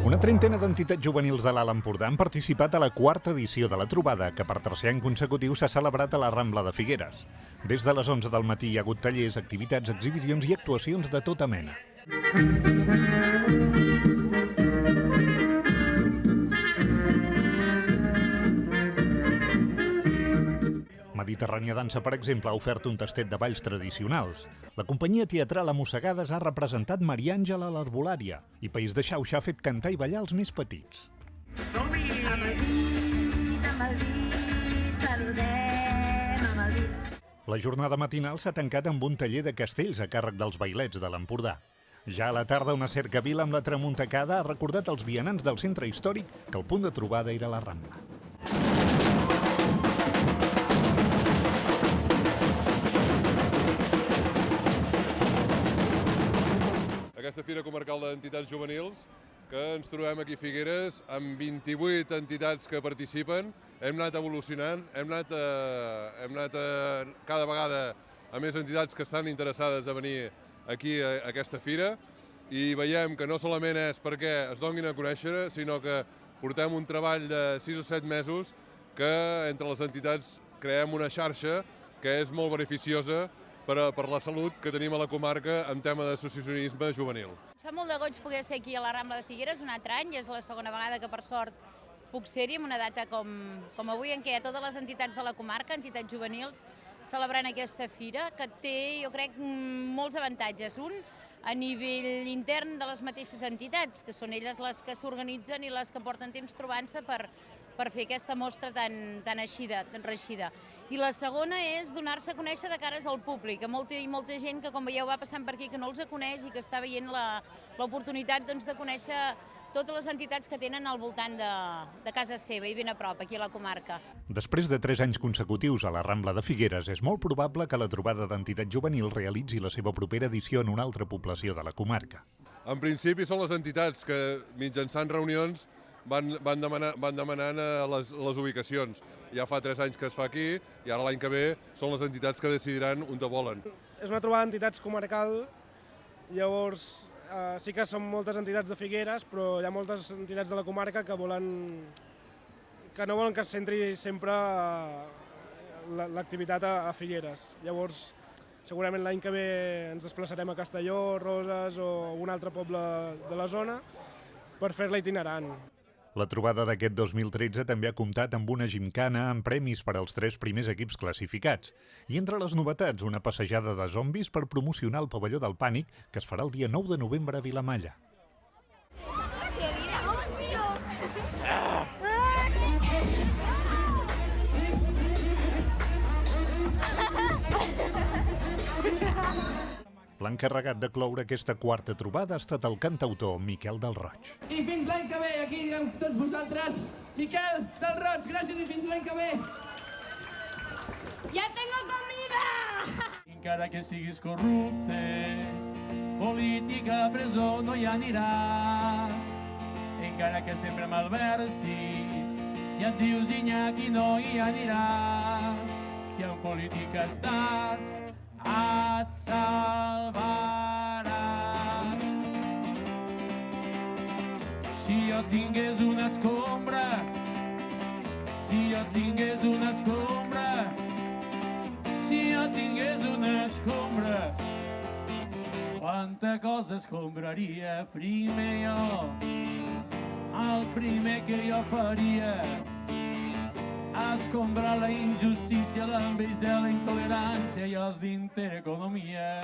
Una trentena d'entitats juvenils de l'Alt Empordà han participat a la quarta edició de la trobada, que per tercer any consecutiu s'ha celebrat a la Rambla de Figueres. Des de les 11 del matí hi ha hagut tallers, activitats, exhibicions i actuacions de tota mena. Mediterrània Dansa, per exemple, ha ofert un tastet de balls tradicionals. La companyia teatral Amossegades ha representat Maria Àngela a l'Arbolària i País de Xauxa ha fet cantar i ballar els més petits. Som-hi! Amb el dit, saludem amb el dit. La jornada matinal s'ha tancat amb un taller de castells a càrrec dels bailets de l'Empordà. Ja a la tarda, una cercavila amb la tramuntacada ha recordat als vianants del centre històric que el punt de trobada era la Rambla. Aquesta Fira Comarcal d'Entitats Juvenils, que ens trobem aquí a Figueres, amb 28 entitats que participen. Hem anat evolucionant, hem anat cada vegada a més entitats que estan interessades a venir aquí a aquesta fira, i veiem que no solament és perquè es donin a conèixer, sinó que portem un treball de 6 o 7 mesos que entre les entitats creem una xarxa que és molt beneficiosa per la salut que tenim a la comarca en tema d'associacionisme juvenil. Ens fa molt de goig poder ser aquí a la Rambla de Figueres un altre any, és la segona vegada que per sort puc ser-hi en una data com avui en què hi ha totes les entitats de la comarca, entitats juvenils, celebrant aquesta fira que té, jo crec, molts avantatges. Un, a nivell intern de les mateixes entitats, que són elles les que s'organitzen i les que porten temps trobant-se per fer aquesta mostra tan eixida, tan reeixida. I la segona és donar-se a conèixer de cares al públic, a molta gent que, com veieu, va passant per aquí, que no els coneix i que està veient l'oportunitat de conèixer totes les entitats que tenen al voltant de casa seva i ben a prop, aquí a la comarca. Després de 3 anys consecutius a la Rambla de Figueres, és molt probable que la trobada d'entitats juvenils realitzi la seva propera edició en una altra població de la comarca. En principi són les entitats que, mitjançant reunions, van demanant les ubicacions. Ja fa 3 anys que es fa aquí i ara l'any que ve són les entitats que decidiran on te volen. És una trobada d'entitats comarcal, llavors sí que són moltes entitats de Figueres, però hi ha moltes entitats de la comarca que no volen que es centri sempre l'activitat a Figueres. Llavors, segurament l'any que ve ens desplaçarem a Castelló, Roses o un altre poble de la zona per fer-la itinerant. La trobada d'aquest 2013 també ha comptat amb una gimcana amb premis per als 3 primers equips classificats. I entre les novetats, una passejada de zombis per promocionar el pavelló del Pànic, que es farà el dia 9 de novembre a Vilamalla. L'encarregat de cloure aquesta quarta trobada ha estat el cantautor Miquel del Roig. I fins l'any que ve, aquí amb tots vosaltres, Miquel del Roig, gràcies i fins l'any que ve. Ja tengo comida! Encara que siguis corrupte, política a presó no hi aniràs. Encara que sempre malversis, si et dius Iñaki no hi aniràs. Si en política estàs, et salvarà. Si jo tingués una escombra, si jo tingués una escombra, si jo tingués una escombra, quanta cosa escombraria primer jo, el primer que jo faria, escombrar la injustícia, l'enveja, la intolerància i els d'intereconomia.